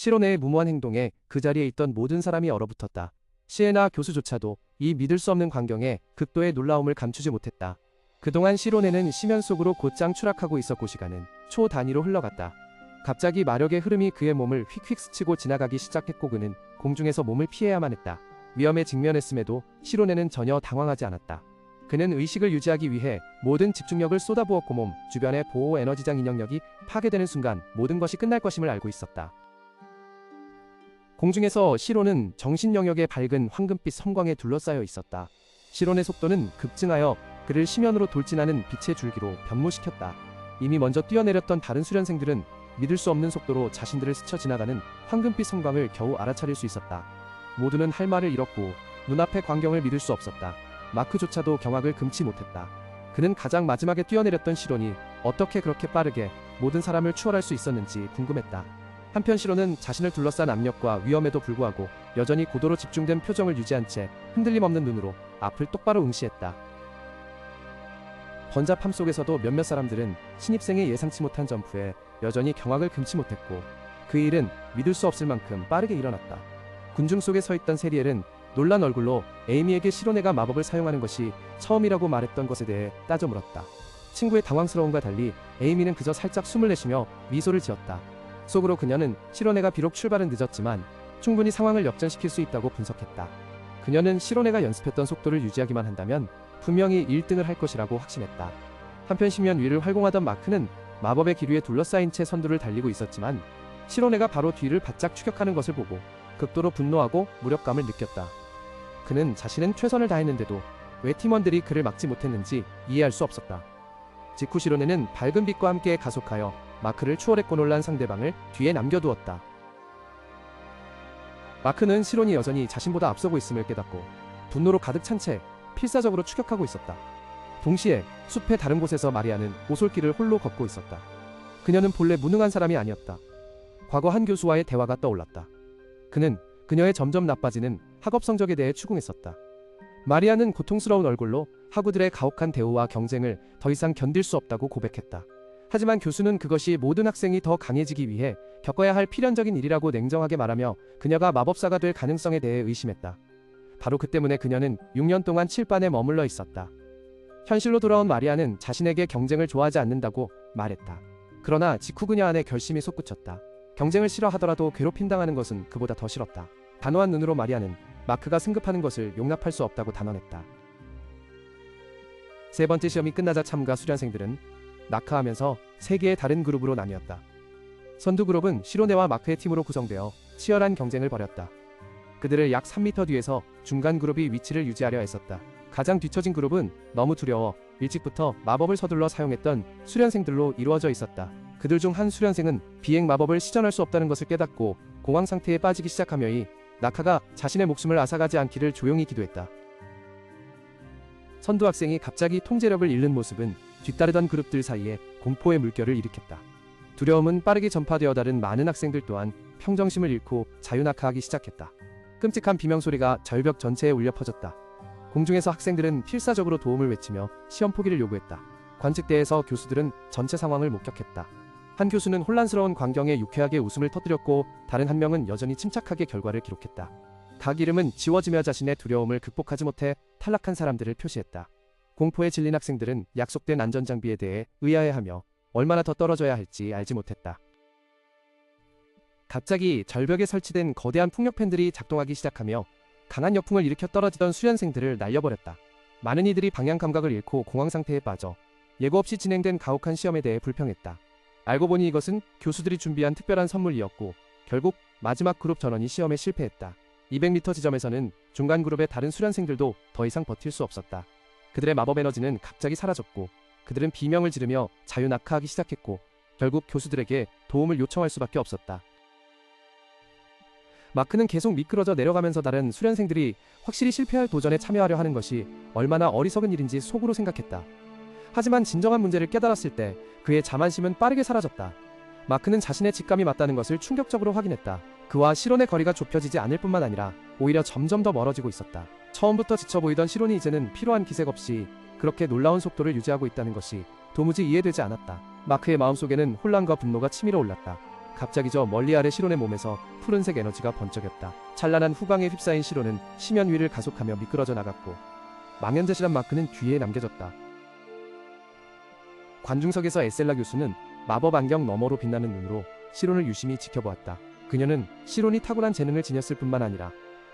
실온의 무모한 행동에 그 자리에 있던 모든 사람이 얼어붙었다. 시에나 교수조차도 이 믿을 수 없는 광경에 극도의 놀라움을 감추지 못했다. 그동안 실온에는 심연 속으로 곧장 추락하고 있었고 시간은 초 단위로 흘러갔다. 갑자기 마력의 흐름이 그의 몸을 휙휙 스치고 지나가기 시작했고 그는 공중에서 몸을 피해야만 했다. 위험에 직면했음에도 실온에는 전혀 당황하지 않았다. 그는 의식을 유지하기 위해 모든 집중력을 쏟아부었고 몸 주변의 보호 에너지장 인형력이 파괴되는 순간 모든 것이 끝날 것임을 알고 있었다. 공중에서 실온은 정신 영역의 밝은 황금빛 섬광에 둘러싸여 있었다. 실온의 속도는 급증하여 그를 심연으로 돌진하는 빛의 줄기로 변모시켰다. 이미 먼저 뛰어내렸던 다른 수련생들은 믿을 수 없는 속도로 자신들을 스쳐 지나가는 황금빛 섬광을 겨우 알아차릴 수 있었다. 모두는 할 말을 잃었고 눈앞의 광경을 믿을 수 없었다. 마크조차도 경악을 금치 못했다. 그는 가장 마지막에 뛰어내렸던 실온이 어떻게 그렇게 빠르게 모든 사람을 추월할 수 있었는지 궁금했다. 한편 실온은 자신을 둘러싼 압력과 위험에도 불구하고 여전히 고도로 집중된 표정을 유지한 채 흔들림 없는 눈으로 앞을 똑바로 응시했다. 번잡함 속에서도 몇몇 사람들은 신입생의 예상치 못한 점프에 여전히 경악을 금치 못했고 그 일은 믿을 수 없을 만큼 빠르게 일어났다. 군중 속에 서 있던 세리엘은 놀란 얼굴로 에이미에게 실온애가 마법을 사용하는 것이 처음이라고 말했던 것에 대해 따져 물었다. 친구의 당황스러움과 달리 에이미는 그저 살짝 숨을 내쉬며 미소를 지었다. 속으로 그녀는 실온애가 비록 출발은 늦었지만 충분히 상황을 역전시킬 수 있다고 분석했다. 그녀는 실온애가 연습했던 속도를 유지하기만 한다면 분명히 1등을 할 것이라고 확신했다. 한편 심연 위를 활공하던 마크는 마법의 기류에 둘러싸인 채 선두를 달리고 있었지만 실온애가 바로 뒤를 바짝 추격하는 것을 보고 극도로 분노하고 무력감을 느꼈다. 그는 자신은 최선을 다했는데도 왜 팀원들이 그를 막지 못했는지 이해할 수 없었다. 직후 실온애는 밝은 빛과 함께 가속하여 마크를 추월했고 놀란 상대방을 뒤에 남겨두었다. 마크는 실온이 여전히 자신보다 앞서고 있음을 깨닫고 분노로 가득 찬 채 필사적으로 추격하고 있었다. 동시에 숲의 다른 곳에서 마리아는 오솔길을 홀로 걷고 있었다. 그녀는 본래 무능한 사람이 아니었다. 과거 한 교수와의 대화가 떠올랐다. 그는 그녀의 점점 나빠지는 학업 성적에 대해 추궁했었다. 마리아는 고통스러운 얼굴로 학우들의 가혹한 대우와 경쟁을 더 이상 견딜 수 없다고 고백했다. 하지만 교수는 그것이 모든 학생이 더 강해지기 위해 겪어야 할 필연적인 일이라고 냉정하게 말하며 그녀가 마법사가 될 가능성에 대해 의심했다. 바로 그 때문에 그녀는 6년 동안 칠반에 머물러 있었다. 현실로 돌아온 마리아는 자신에게 경쟁을 좋아하지 않는다고 말했다. 그러나 직후 그녀 안에 결심이 솟구쳤다. 경쟁을 싫어하더라도 괴롭힘당하는 것은 그보다 더 싫었다. 단호한 눈으로 마리아는 마크가 승급하는 것을 용납할 수 없다고 단언했다. 세 번째 시험이 끝나자 참가 수련생들은 낙하하면서 세 개의 다른 그룹으로 나뉘었다. 선두 그룹은 실온애와 마크의 팀으로 구성되어 치열한 경쟁을 벌였다. 그들을 약 3m 뒤에서 중간 그룹이 위치를 유지하려 애썼다. 가장 뒤처진 그룹은 너무 두려워 일찍부터 마법을 서둘러 사용했던 수련생들로 이루어져 있었다. 그들 중 한 수련생은 비행 마법을 시전할 수 없다는 것을 깨닫고 공황 상태에 빠지기 시작하며이 낙하가 자신의 목숨을 앗아가지 않기를 조용히 기도했다. 선두 학생이 갑자기 통제력을 잃는 모습은 뒤따르던 그룹들 사이에 공포의 물결을 일으켰다. 두려움은 빠르게 전파되어 다른 많은 학생들 또한 평정심을 잃고 자유낙하하기 시작했다. 끔찍한 비명소리가 절벽 전체에 울려 퍼졌다. 공중에서 학생들은 필사적으로 도움을 외치며 시험 포기를 요구했다. 관측대에서 교수들은 전체 상황을 목격했다. 한 교수는 혼란스러운 광경에 유쾌하게 웃음을 터뜨렸고 다른 한 명은 여전히 침착하게 결과를 기록했다. 각 이름은 지워지며 자신의 두려움을 극복하지 못해 탈락한 사람들을 표시했다. 공포에 질린 학생들은 약속된 안전장비에 대해 의아해하며 얼마나 더 떨어져야 할지 알지 못했다. 갑자기 절벽에 설치된 거대한 풍력팬들이 작동하기 시작하며 강한 역풍을 일으켜 떨어지던 수련생들을 날려버렸다. 많은 이들이 방향 감각을 잃고 공황 상태에 빠져 예고 없이 진행된 가혹한 시험에 대해 불평했다. 알고 보니 이것은 교수들이 준비한 특별한 선물이었고 결국 마지막 그룹 전원이 시험에 실패했다. 200m 지점에서는 중간 그룹의 다른 수련생들도 더 이상 버틸 수 없었다. 그들의 마법 에너지는 갑자기 사라졌고 그들은 비명을 지르며 자유낙하하기 시작했고 결국 교수들에게 도움을 요청할 수밖에 없었다. 마크는 계속 미끄러져 내려가면서 다른 수련생들이 확실히 실패할 도전에 참여하려 하는 것이 얼마나 어리석은 일인지 속으로 생각했다. 하지만 진정한 문제를 깨달았을 때 그의 자만심은 빠르게 사라졌다. 마크는 자신의 직감이 맞다는 것을 충격적으로 확인했다. 그와 실온의 거리가 좁혀지지 않을 뿐만 아니라 오히려 점점 더 멀어지고 있었다. 처음부터 지쳐 보이던 실온이 이제는 필요한 기색 없이 그렇게 놀라운 속도를 유지하고 있다는 것이 도무지 이해되지 않았다. 마크의 마음속에는 혼란과 분노가 치밀어 올랐다. 갑자기 저 멀리 아래 시론의 몸에서 푸른색 에너지가 번쩍였다. 찬란한 후광에 휩싸인 시론은 심연 위를 가속하며 미끄러져 나갔고 망연자실한 마크는 뒤에 남겨졌다. 관중석에서 에셀라 교수는 마법 안경 너머로 빛나는 눈으로 시론을 유심히 지켜보았다. 그녀는 시론이 타고난 재능을 지녔을 뿐만 아니라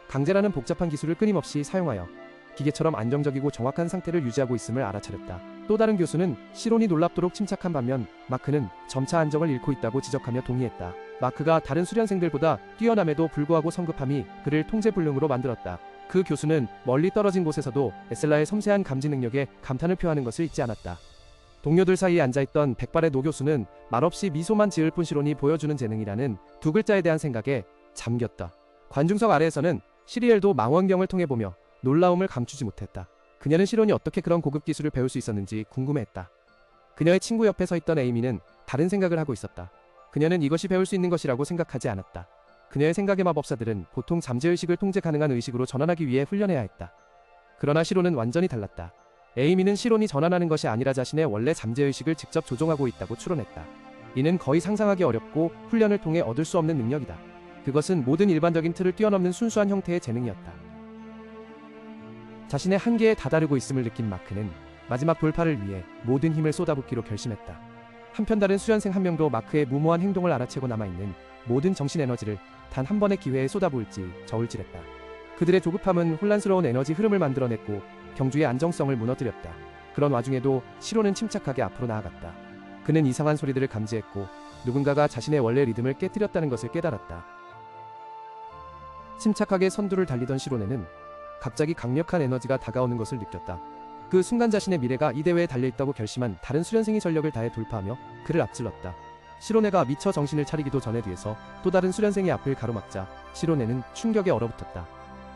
강제라는 복잡한 기술을 끊임없이 사용하여 기계처럼 안정적이고 정확한 상태를 유지하고 있음을 알아차렸다. 또 다른 교수는 시론이 놀랍도록 침착한 반면 마크는 점차 안정을 잃고 있다고 지적하며 동의했다. 마크가 다른 수련생들보다 뛰어남에도 불구하고 성급함이 그를 통제불능으로 만들었다. 그 교수는 멀리 떨어진 곳에서도 에셀라의 섬세한 감지 능력에 감탄을 표하는 것을 잊지 않았다. 동료들 사이에 앉아있던 백발의 노 교수는 말없이 미소만 지을 뿐 시론이 보여주는 재능이라는 두 글자에 대한 생각에 잠겼다. 관중석 아래에서는 시리엘도 망원경을 통해 보며 놀라움을 감추지 못했다. 그녀는 시론이 어떻게 그런 고급 기술을 배울 수 있었는지 궁금해했다. 그녀의 친구 옆에 서 있던 에이미는 다른 생각을 하고 있었다. 그녀는 이것이 배울 수 있는 것이라고 생각하지 않았다. 그녀의 생각의 마법사들은 보통 잠재의식을 통제 가능한 의식으로 전환하기 위해 훈련해야 했다. 그러나 시론은 완전히 달랐다. 에이미는 시론이 전환하는 것이 아니라 자신의 원래 잠재의식을 직접 조종하고 있다고 추론했다. 이는 거의 상상하기 어렵고 훈련을 통해 얻을 수 없는 능력이다. 그것은 모든 일반적인 틀을 뛰어넘는 순수한 형태의 재능이었다. 자신의 한계에 다다르고 있음을 느낀 마크는 마지막 돌파를 위해 모든 힘을 쏟아붓기로 결심했다. 한편 다른 수련생 한 명도 마크의 무모한 행동을 알아채고 남아있는 모든 정신 에너지를 단 한 번의 기회에 쏟아부을지 저울질했다. 그들의 조급함은 혼란스러운 에너지 흐름을 만들어냈고 경주의 안정성을 무너뜨렸다. 그런 와중에도 시론은 침착하게 앞으로 나아갔다. 그는 이상한 소리들을 감지했고 누군가가 자신의 원래 리듬을 깨뜨렸다는 것을 깨달았다. 침착하게 선두를 달리던 시론에는 갑자기 강력한 에너지가 다가오는 것을 느꼈다. 그 순간 자신의 미래가 이 대회에 달려있다고 결심한 다른 수련생이 전력을 다해 돌파하며 그를 앞질렀다. 시로네가 미처 정신을 차리기도 전에 뒤에서 또 다른 수련생이 앞을 가로막자 시로네는 충격에 얼어붙었다.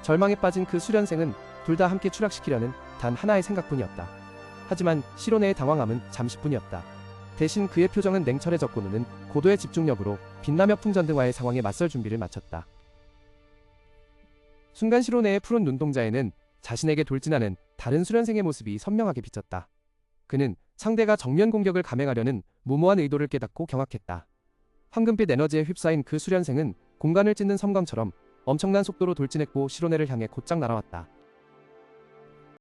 절망에 빠진 그 수련생은 둘 다 함께 추락시키려는 단 하나의 생각뿐이었다. 하지만 시로네의 당황함은 잠시뿐이었다. 대신 그의 표정은 냉철해졌고 눈은 고도의 집중력으로 빛나며 풍전등화의 상황에 맞설 준비를 마쳤다. 순간 시로네의 푸른 눈동자에는 자신에게 돌진하는 다른 수련생의 모습이 선명하게 비쳤다. 그는 상대가 정면 공격을 감행하려는 무모한 의도를 깨닫고 경악했다. 황금빛 에너지에 휩싸인 그 수련생은 공간을 찢는 섬광처럼 엄청난 속도로 돌진했고 시로네를 향해 곧장 날아왔다.